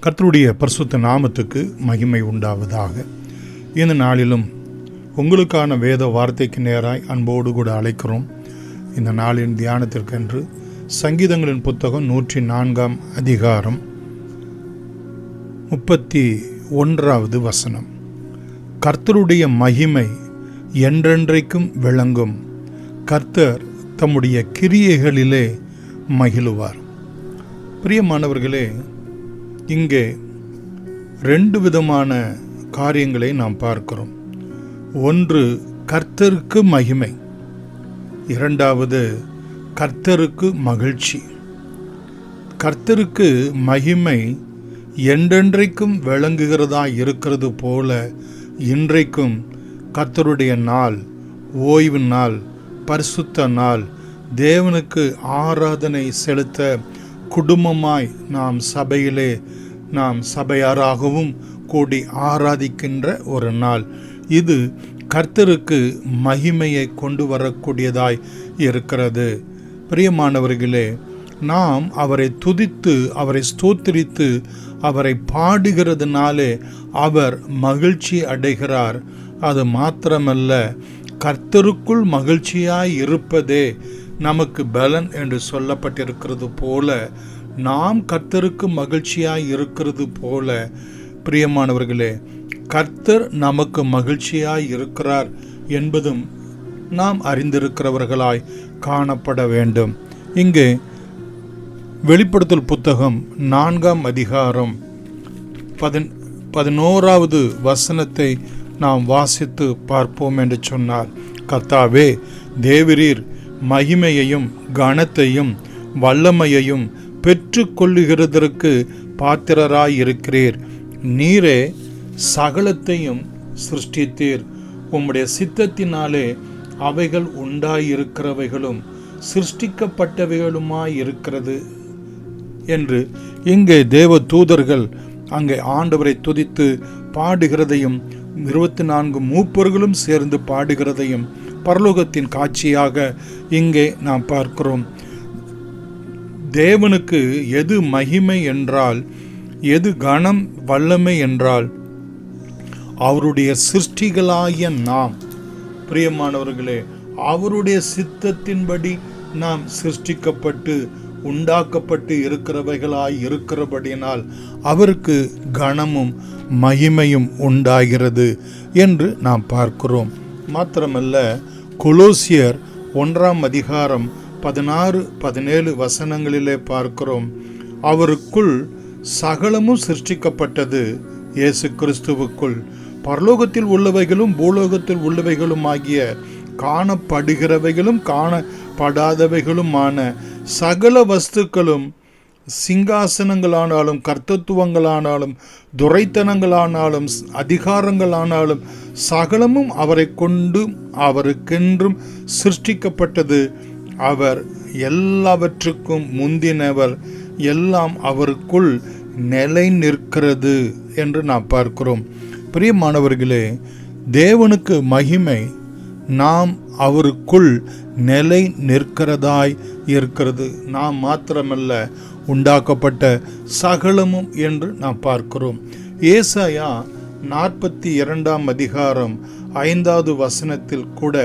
கர்த்தருடைய பரிசுத்த நாமத்துக்கு மகிமை உண்டாவதாக. இந்த நாளிலும் உங்களுக்கான வேத வார்த்தைக்கு நேராய் அன்போடு கூட அழைக்கிறோம். இந்த நாளின் தியானத்திற்கென்று சங்கீதங்களின் புத்தகம் 104 அதிகாரம் 31வது வசனம். கர்த்தருடைய மகிமை என்றென்றைக்கும் விளங்கும், கர்த்தர் தம்முடைய கிரியைகளிலே மகிழுவார். பிரியமானவர்களே, இங்கே 2 விதமான காரியங்களை நாம் பார்க்கிறோம். ஒன்று கர்த்தருக்கு மகிமை, இரண்டாவது கர்த்தருக்கு மகிழ்ச்சி. கர்த்தருக்கு மகிமை என்றென்றைக்கும் விளங்குகிறதா இருக்கிறது போல இன்றைக்கும் கர்த்தருடைய நாள், ஓய்வு நாள், பரிசுத்த நாள், தேவனுக்கு ஆராதனை செலுத்த குடும்பமாய் நாம் சபையாராகவும் கூடி ஆராதிக்கின்ற ஒரு நாள். இது கர்த்தருக்கு மகிமையை கொண்டு வரக்கூடியதாய் இருக்கிறது. பிரியமானவர்களே, நாம் அவரை துதித்து அவரை ஸ்தோத்திரித்து அவரை பாடுகிறதுனாலே அவர் மகிழ்ச்சி அடைகிறார். அது மாத்திரமல்ல, கர்த்தருக்குள் மகிழ்ச்சியாய் இருப்பதே நமக்கு பலன் என்று சொல்லப்பட்டிருக்கிறது போல, நாம் கர்த்தருக்கு மகிழ்ச்சியாய் இருக்கிறது போல, பிரியமானவர்களே, கர்த்தர் நமக்கு மகிழ்ச்சியாய் இருக்கிறார் என்பதும் நாம் அறிந்திருக்கிறவர்களாய் காணப்பட வேண்டும். இங்கே வெளிப்படுத்தல் புத்தகம் 4 அதிகாரம் 11வது வசனத்தை நாம் வாசித்து பார்ப்போம் என்று சொன்னார். கர்த்தாவே, தேவரீர் மகிமையையும் கனத்தையும் வல்லமையையும் பெற்று கொள்ளுகிறதற்கு பாத்திரராயிருக்கிறீர். நீரே சகலத்தையும் சிருஷ்டித்தீர். உம்முடைய சித்தத்தினாலே அவைகள் உண்டாயிருக்கிறவைகளும் சிருஷ்டிக்கப்பட்டவைகளுமாயிருக்கிறது என்று இங்கே தேவ தூதர்கள் அங்கே ஆண்டவரை துதித்து பாடுகிறதையும் 24 மூப்பர்களும் சேர்ந்து பாடுகிறதையும் பரலோகத்தின் காட்சியாக இங்கே நாம் பார்க்கிறோம். தேவனுக்கு எது மகிமை என்றால், எது கனம் வல்லமை என்றால், அவருடைய சிருஷ்டிகளாகிய நாம், பிரியமானவர்களே, அவருடைய சித்தத்தின்படி நாம் சிருஷ்டிக்கப்பட்டு உண்டாக்கப்பட்டு இருக்கிறவைகளாய் இருக்கிறபடியினால் அவருக்கு கனமும் மகிமையும் உண்டாகிறது என்று நாம் பார்க்கிறோம். மாத்திரமல்ல, கொலோசியர் 1 அதிகாரம் 16-17 வசனங்களிலே பார்க்கிறோம். அவருக்குள் சகலமும் சிருஷ்டிக்கப்பட்டது, இயேசு கிறிஸ்துவுக்குள் பரலோகத்தில் உள்ளவைகளும் பூலோகத்தில் உள்ளவைகளும் ஆகிய காணப்படுகிறவைகளும் காணப்படாதவைகளுமான சகல வஸ்துக்களும், சிங்காசனங்களானாலும் கர்த்தத்துவங்களானாலும் துரைத்தனங்களானாலும் அதிகாரங்களானாலும் சகலமும் அவரை கொண்டு அவருக்கென்றும் சிருஷ்டிக்கப்பட்டது. அவர் எல்லாவற்றுக்கும் முந்தினவர், எல்லாம் அவருக்குள் நிலை நிற்கிறது என்று நாம் பார்க்கிறோம். பிரியமானவர்களே, தேவனுக்கு மகிமை நாம் அவருக்குள் நிலை நிற்கிறதாய் இருக்கிறது. நாம் மாத்திரமல்ல, உண்டாக்கப்பட்ட சகலமும் என்று நாம் பார்க்கிறோம். ஏசாயா 42 அதிகாரம் 5வது வசனத்தில் கூட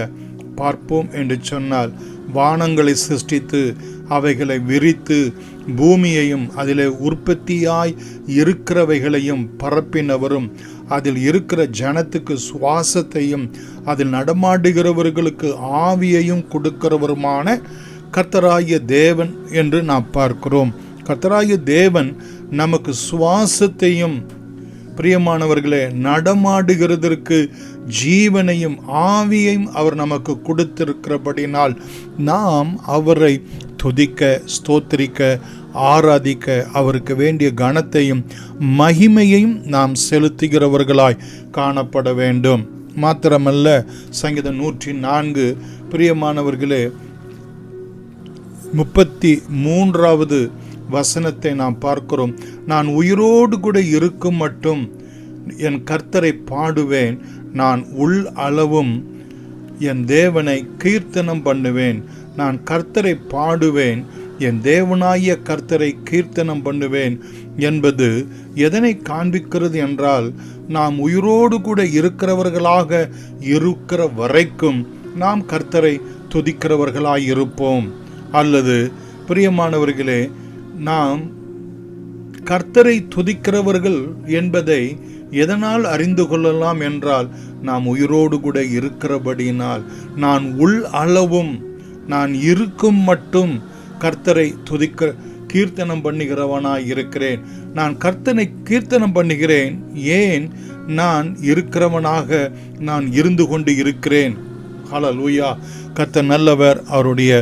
பார்ப்போம் என்று சொன்னால், வானங்களை சிருஷ்டித்து அவைகளை விரித்து பூமியையும் அதிலே உற்பத்தியாய் இருக்கிறவைகளையும் பரப்பினவரும், அதில் இருக்கிற ஜனத்துக்கு சுவாசத்தையும் அதில் நடமாடுகிறவர்களுக்கு ஆவியையும் கொடுக்கிறவருமான கர்த்தராகிய தேவன் என்று நாம் பார்க்கிறோம். கர்த்தராகிய தேவன் நமக்கு சுவாசத்தையும், பிரியமானவர்களே, நடமாடுகிறதற்கு ஜீவனையும் ஆவியையும் அவர் நமக்கு கொடுத்திருக்கிறபடினால் நாம் அவரை துதிக்க, ஸ்தோத்திரிக்க, ஆராதிக்க, அவருக்கு வேண்டிய கனத்தையும் மகிமையையும் நாம் செலுத்துகிறவர்களாய் காணப்பட வேண்டும். மாத்திரமல்ல, சங்கீதம் 104 பிரியமானவர்களே 33வது வசனத்தை நாம் பார்க்கிறோம். நான் உயிரோடு கூட இருக்கும் மட்டும் என் கர்த்தரை பாடுவேன், நான் உள் அளவும் என் தேவனை கீர்த்தனம் பண்ணுவேன். நான் கர்த்தரை பாடுவேன், என் தேவனாகிய கர்த்தரை கீர்த்தனம் பண்ணுவேன். என்பது எதனை காண்பிக்கிறது என்றால், நாம் உயிரோடு கூட இருக்கிறவர்களாக இருக்கிற வரைக்கும் நாம் கர்த்தரை துதிக்கிறவர்களாய் இருப்போம். அல்லது பிரியமானவர்களே, நாம் கர்த்தரை துதிக்கிறவர்கள் என்பதை எதனால் அறிந்து கொள்ளலாம் என்றால், நாம் உயிரோடு கூட இருக்கிறபடியினால், நான் உள் அளவும் நான் இருக்கும் மட்டும் கர்த்தரை கீர்த்தனம் பண்ணுகிறவனாய் இருக்கிறேன். நான் கர்த்தனை கீர்த்தனம் பண்ணுகிறேன். ஏன்? நான் இருக்கிறவனாக நான் இருந்து கொண்டு இருக்கிறேன். ஹல்லேலூயா! கர்த்தர் நல்லவர், அவருடைய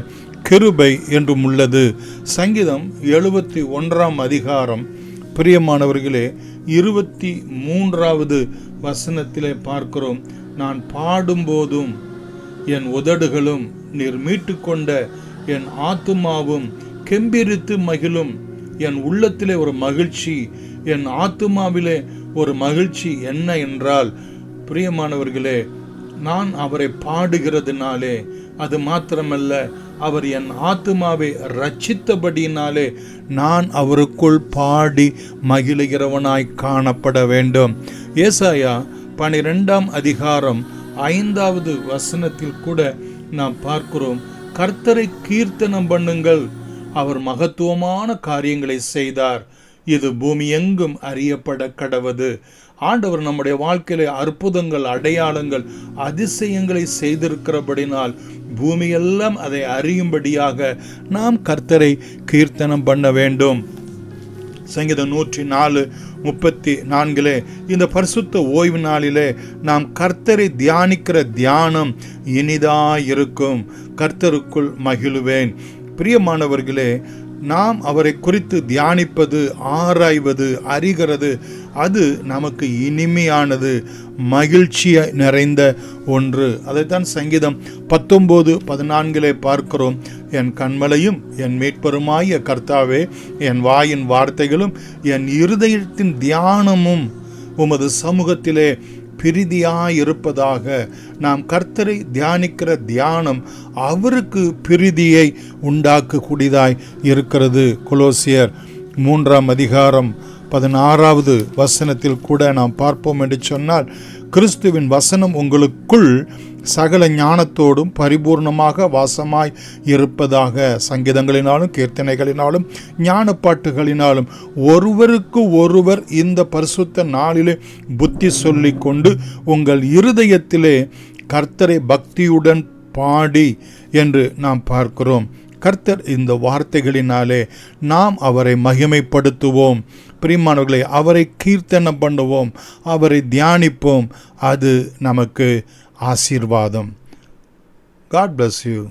கிருபை என்றும் உள்ளது. சங்கீதம் 71 அதிகாரம் பிரியமானவர்களே 23வது வசனத்திலே பார்க்கிறோம், நான் பாடும்போதும் என் உதடுகளும் நீர் மீட்டுக்கொண்ட என் ஆத்துமாவும் கெம்பீரித்து மகிழும். என் உள்ளத்திலே ஒரு மகிழ்ச்சி, என் ஆத்துமாவிலே ஒரு மகிழ்ச்சி என்ன என்றால், பிரியமானவர்களே, நான் அவரை பாடுகிறதுனாலே, அது மாத்திரமல்ல, அவர் என் ஆத்துமாவை ரட்சித்தபடியினாலே நான் அவருக்குள் பாடி மகிழுகிறவனாய் காணப்பட வேண்டும். ஏசாயா 12 அதிகாரம் 5வது வசனத்தில் கூட நாம் பார்க்கிறோம், கர்த்தரை கீர்த்தனம் பண்ணுங்கள், அவர் மகத்துவமான காரியங்களை செய்தார், இது பூமி எங்கும் அறியப்பட கடவது. ஆண்டவர் நம்முடைய வாழ்க்கையில அற்புதங்கள், அடையாளங்கள், அதிசயங்களை செய்திருக்கிறபடினால் பூமியெல்லாம் அதை அறியும்படியாக நாம் கர்த்தரை கீர்த்தனம் பண்ண வேண்டும். சங்கீதம் 104:34 இந்த பரிசுத்த ஓய்வு நாளிலே நாம் கர்த்தரை தியானிக்கிற தியானம் இனிதாயிருக்கும், கர்த்தருக்குள் மகிழுவேன். பிரியமானவர்களே, நாம் அவரை குறித்து தியானிப்பது, ஆராய்வது, அறிகிறது, அது நமக்கு இனிமையானது, மகிழ்ச்சி நிறைந்த ஒன்று. அதைத்தான் சங்கீதம் 19:14 பார்க்கிறோம், என் கண்மலையும் என் மீட்பருமாய கர்த்தாவே, என் வாயின் வார்த்தைகளும் என் இருதயத்தின் தியானமும் உமது சமூகத்திலே பிரீதியாயிருப்பதாக. நாம் கர்த்தரை தியானிக்கிற தியானம் அவருக்கு பிரீதியை உண்டாக்கக்கூடியதாய் இருக்கிறது. கொலோசியர் 3 அதிகாரம் 16வது வசனத்தில் கூட நாம் பார்ப்போம் என்று சொன்னால், கிறிஸ்துவின் வசனம் உங்களுக்குள் சகல ஞானத்தோடும் பரிபூர்ணமாக வாசமாய் இருப்பதாக. சங்கீதங்களினாலும் கீர்த்தனைகளினாலும் ஞானப்பாட்டுகளினாலும் ஒருவருக்கு ஒருவர் இந்த பரிசுத்த நாளிலே புத்தி சொல்லி கொண்டு உங்கள் இருதயத்திலே கர்த்தரை பக்தியுடன் பாடி என்று நாம் பார்க்கிறோம். கர்த்தர் இந்த வார்த்தைகளினாலே நாம் அவரை மகிமைப்படுத்துவோம். பிரியமானவர்களே, அவரை கீர்த்தனம் பண்ணுவோம், அவரை தியானிப்போம். அது நமக்கு ஆசீர்வாதம். God bless you.